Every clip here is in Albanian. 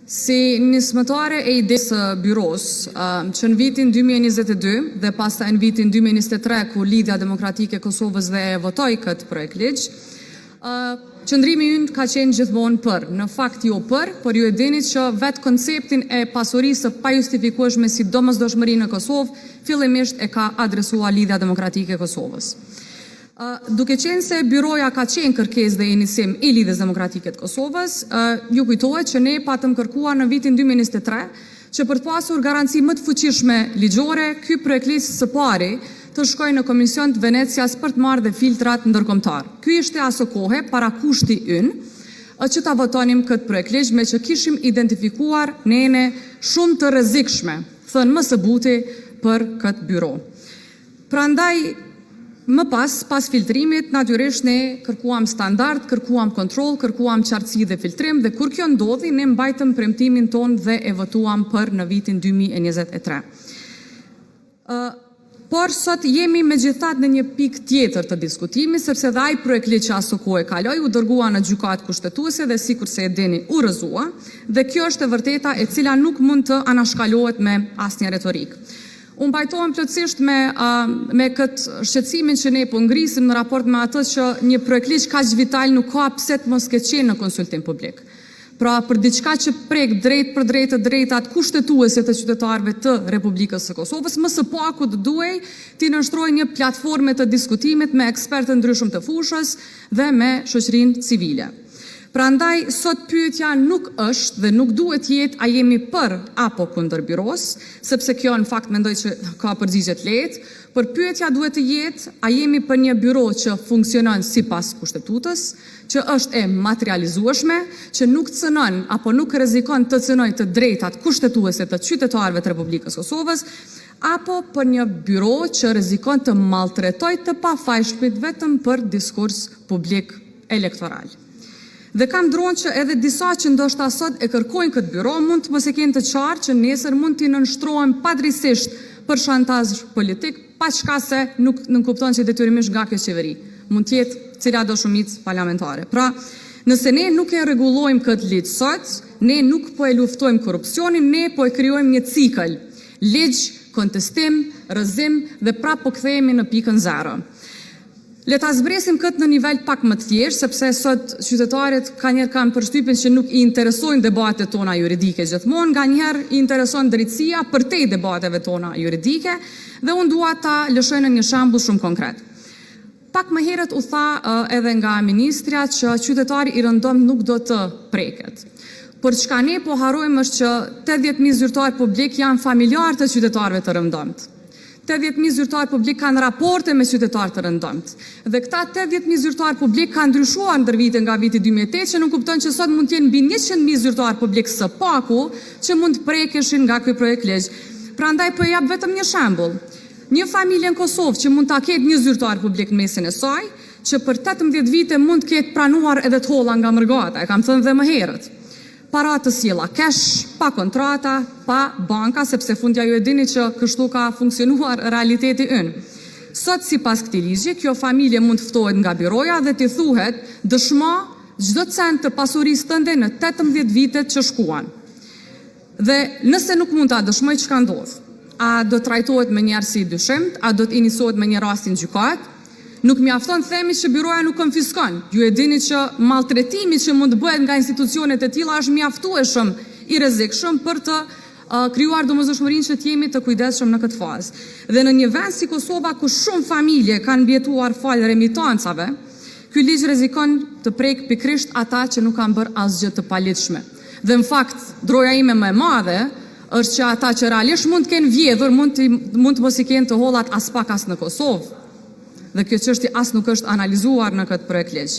Si nismëtare e idesë së byros, që në vitin 2022 dhe pastaj në vitin 2023, ku Lidhja Demokratike e Kosovës dhe e votoi këtë projekt ligj, qëndrimi ynë ka qenë gjithmonë për. Në fakt jo për, por ju e dini që vetë konceptin e pasurisë së pajustifikueshme si domosdoshmëri në Kosovë, fillimisht e ka adresuar Lidhja Demokratike e Kosovës. Duke qenë se byroja ka qenë kërkesë dhe inicim i Lidhjes Demokratike të Kosovës, ju kujtohet që ne patëm kërkuar në vitin 2023 që për të pasur garanci më të fuqishme ligjore, ky projekt ligj së pari të shkojë në Komision të Venecias për të marrë dhe filtrat ndërkombëtar. Ky ishte aso kohe para kushti ynë që ta votonim këtë projekt ligj, me që kishim identifikuar nene shumë të rrezikshme, thënë më së buti, për këtë byro. Prandaj më pas filtrimit, natyrisht ne kërkuam standard, kërkuam kontroll, kërkuam qartësi dhe filtrim, dhe kur kjo ndodhi, ne mbajtëm premtimin ton dhe e votuam për në vitin 2023. Por sot jemi megjithatë në një pikë tjetër të diskutimit, sepse dhe ai projekt ligj që aso kohë kaloi u dërgua në gjykatë kushtetuese dhe sikurse e dini u rrëzua, dhe kjo është e vërteta e cila nuk mund të anashkalohet me asnjë retorik. Unë bajtohem plotësisht me këtë shqetësimin që ne po ngrisim në raport me atë që një projekt ligj kaq vital nuk ka pse të mos ketë qenë në konsultim publik. Pra për diçka që prek drejt për drejt të drejtat kushtetuese të qytetarëve të Republikës së Kosovës, më së paku të duhej t'i nënshtrojë një platforme të diskutimit me ekspertë ndryshëm të fushës dhe me shoqërinë civile. Prandaj, sot pyetja nuk është dhe nuk duhet jetë a jemi për apo kundër byros, sepse kjo në fakt mendoj që ka përgjigje të lehtë, por pyetja duhet të jetë a jemi për një byro që funksionon sipas kushtetutës, që është e materializueshme, që nuk cënon apo nuk rrezikon të cënojë të drejtat kushtetuese të qytetarëve të Republikës Kosovës, apo për një byro që rrezikon të maltretojë të pafajshmit vetëm për diskurs publik elektoral. Dhe kam dronë që edhe disa që ndoshta sot e kërkojnë këtë byro mund të mos e kenë të qartë që nesër mund t'i nënshtrohen padrejtisht për shantazh politik, pa çka se nuk nënkupton që detyrimisht nga kjo qeveri. Mund t'jetë cila do shumicë parlamentare. Pra, nëse ne nuk e rregullojmë këtë ligj sot, ne nuk po e luftojmë korrupsionin, ne po e krijojmë një cikël. Ligj, kontestim, rrëzim dhe prapë po kthehemi në pikën zero. Le ta zbresim këtë në nivel pak më të thjeshtë, sepse sot qytetarët kanjëherë kanë përshtypjen që nuk i interesojnë debatet tona juridike gjithmonë, nganjëherë i intereson drejtësia përtej debateve tona juridike, dhe unë dua ta lëshoj në një shembull shumë konkret. Pak më herët u tha edhe nga ministrja që qytetari i rëndomt nuk do të preket. Por çka ne po harrojmë është që 80.000 zyrtar publik janë familjarë të qytetarëve të rëndomt. 80.000 zyrtar publik kanë raporte me qytetarë të rëndomt. Dhe këta 80.000 zyrtar publik kanë ndryshuar ndër vite nga viti 2008, që nuk kupton që sot mund të jenë mbi 100.000 zyrtar publik së paku që mund të prekeshin nga ky projekt ligj. Prandaj po jap vetëm një shembull. Një familje në Kosovë që mund ta ketë një zyrtar publik në mesin e saj, që për 18 vite mund të ketë pranuar edhe të holla nga mërgata, e kam thënë dhe më herët. Para të sjella cash, pa kontrata, pa banka, sepse fundja ju e dini që kështu ka funksionuar realiteti ynë. Sot sipas këtij ligji, kjo familje mund të ftohet nga byroja dhe t'i thuhet dëshmo çdo cent të pasurisë tënde në 18 vitet që shkuan. Dhe nëse nuk mund ta dëshmoj, çka ndodh? A do trajtohet me një arsye dyshimt, a do të iniciohet me një rastin gjykat? Nuk mjafton themi që byroja nuk konfiskon. Ju e dini që maltretimi që mund të bëhet nga institucionet e tilla është mjaftueshëm i rrezikshëm për të krijuar domosdoshmërinë që të jemi të kujdesshëm në këtë fazë. Dhe në një vend si Kosova, ku shumë familje kanë mbijetuar fal remitancave, ky ligj rrezikon të prek pikërisht ata që nuk kanë bërë asgjë të palitshme. Dhe në fakt, droja ime më e madhe është që ata që realisht mund të kenë vjedhur, mund të mos i kenë të hollat as pak as në Kosovë. Dhe kjo çështje as nuk është analizuar në këtë projekt ligj.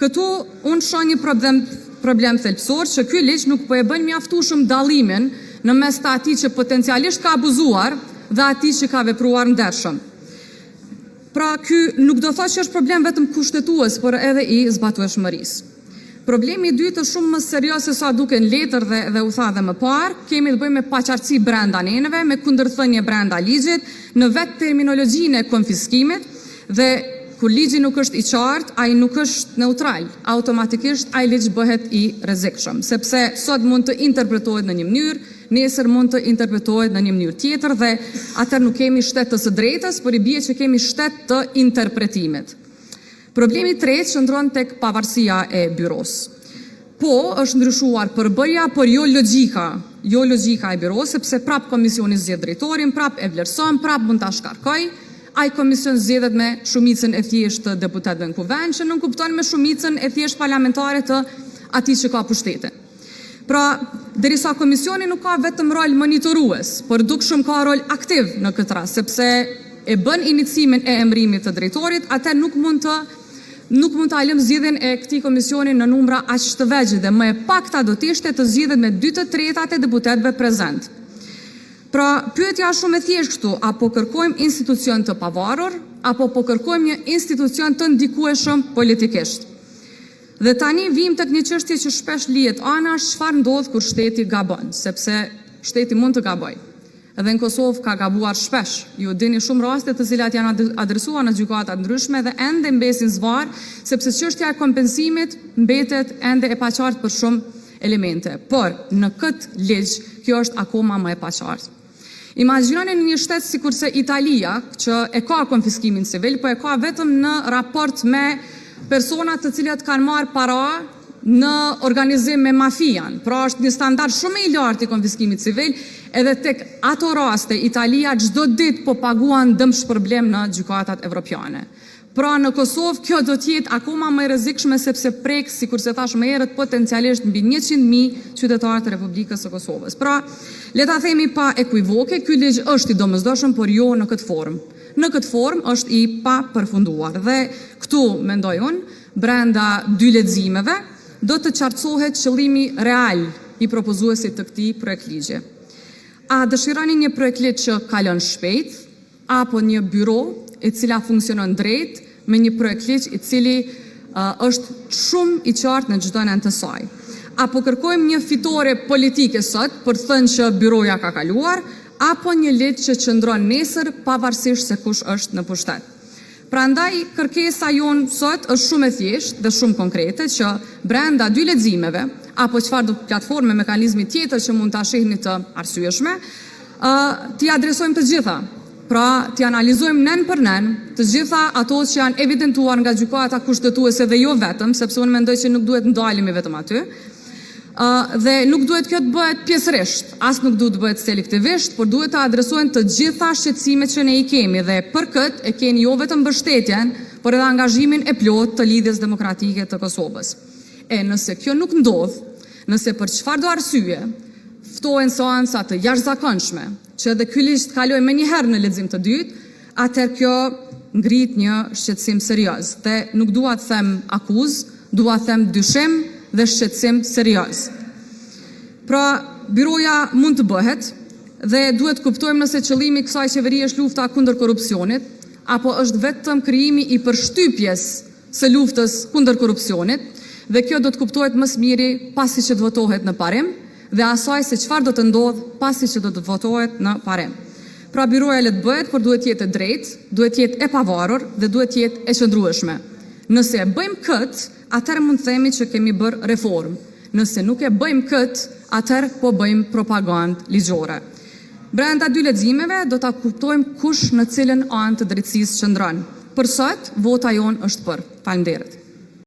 Këtu unë shoh një problem thelbësor që ky ligj nuk po e bën mjaftueshëm dallimin në mes të atij që potencialisht ka abuzuar dhe atij që ka vepruar ndershëm. Pra ky nuk do thotë që është problem vetëm kushtetues, por edhe i zbatueshmërisë. Problemi i dytë është shumë më serioz se sa duken letër dhe u tha edhe më parë, kemi të bëjmë me paqartësi brenda neneve, me kundërthënie brenda ligjit, në vetë terminologjinë e konfiskimit. Dhe kur ligji nuk është i qartë, ai nuk është neutral, automatikisht ai ligj bëhet i rrezikshëm, sepse sot mund të interpretohet në një mënyrë, nesër mund të interpretohet në një mënyrë tjetër dhe atëherë nuk kemi shtet të së drejtës, por i bie që kemi shtet të interpretimit. Problemi i tretë qëndron tek pavarësia e byros. Po, është ndryshuar përbërja, por jo logjika e byros, sepse prap komisioni zgjedh drejtorin, prap e vlerëson, prap mund ta shkarkoj. Ai komision zgjedhet me shumicën e thjeshtë të deputetëve në kuvend, që nuk kupton me shumicën e thjeshtë parlamentare të atij që ka pushtetin. Pra, derisa komisioni nuk ka vetëm rol monitorues, por dukshëm ka rol aktiv në këtë rast, sepse e bën inicimin e emërimit të drejtorit, atë nuk mund ta lëm zgjedhjen e këtij komisioni në numra aq të vegjël dhe më e pakta do të ishte të zgjidhet me 2/3 e deputetëve prezent. Pra, pyetja është shumë e thjeshtë këtu, apo kërkojmë institucion të pavarur, apo po kërkojmë një institucion të ndikueshëm politikisht. Dhe tani vim tek një çështje që shpesh lihet anash, çfarë ndodh kur shteti gabon, sepse shteti mund të gabojë. Edhe në Kosovë ka gabuar shpesh. Ju dini shumë raste të cilat janë adresuar në gjykata ndryshme dhe ende mbesin zvar, sepse çështja e kompensimit mbetet ende e paqartë për shumë elemente. Por në këtë ligj kjo është akoma më e paqartë. Imagjinoni një shtet sikurse Italia, që e ka konfiskimin civil, po e ka vetëm në raport me persona të cilat kanë marrë para në organizim me mafian. Pra është një standard shumë i lartë i konfiskimit civil, edhe tek ato raste Italia çdo ditë po paguan dëmshpërblim në gjykatat evropiane. Pra në Kosovë kjo do të jetë akoma më e rrezikshme sepse prek, sikurse thash më herët, potencialisht mbi 100.000 qytetarë të Republikës së Kosovës. Pra, le ta themi pa ekuivoke, ky ligj është i domosdoshëm, por jo në këtë formë. Në këtë formë është i papërfunduar dhe këtu mendoj unë, brenda 2 leximeve do të qartësohet qëllimi real i propozuesit të këtij projektligji. A dëshironi një projektligj që kalon shpejt apo një byro e cila funksionon drejt me një projektligj i cili është shumë i qartë në çdo anën të saj? Apo kërkojmë një fitore politike sot për të thënë që byroja ka kaluar, apo një ligj që qëndron nesër pavarësisht se kush është në pushtet? Prandaj kërkesa jonë sot është shumë e thjeshtë dhe shumë konkrete që brenda 2 leximeve apo çfarë do platforme mekanizmi tjetër që mund ta shihni të arsyeshme, t'i adresojmë të gjitha. Pra, t'i analizojmë nen për nen të gjitha ato që janë evidentuar nga gjykata kushtetuese dhe jo vetëm, sepse unë mendoj që nuk duhet ndalemi vetëm aty. Dhe nuk duhet kjo të bëhet pjesërisht, as nuk duhet të bëhet selektivisht, por duhet të adresohen të gjitha shqetësimet që ne i kemi dhe për këtë e keni jo vetëm mbështetjen, por edhe angazhimin e plot të lidhjes demokratike të Kosovës. E nëse kjo nuk ndodh, nëse për çfarëdo arsye ftohen seanca të jashtëzakonshme, që edhe ky ligj të kalojë menjëherë në lexim të dytë, atëherë kjo ngrit një shqetësim serioz. Dhe nuk dua të them akuzë, dua të them dyshim dhe shqetësim serioz. Pra, byroja mund të bëhet dhe duhet kuptojmë nëse qëllimi i kësaj qeverie është lufta kundër korrupsionit apo është vetëm krijimi i përshtypjes së luftës kundër korrupsionit, dhe kjo do të kuptohet më së miri pasi që të votohet në parim dhe asaj se çfarë do të ndodh pasi që do të votohet në parim. Pra byroja le të bëhet, por duhet të jetë e drejtë, duhet të jetë e pavarur dhe duhet të jetë e qëndrueshme. Nëse e bëjmë këtë, atëherë mund të themi që kemi bërë reformë. Nëse nuk e bëjmë këtë, atëherë po bëjmë propagandë ligjore. Brenda 2 leximeve do ta kuptojmë kush në cilën anë të drejtësisë qëndron. Për sot, vota jonë është për. Faleminderit.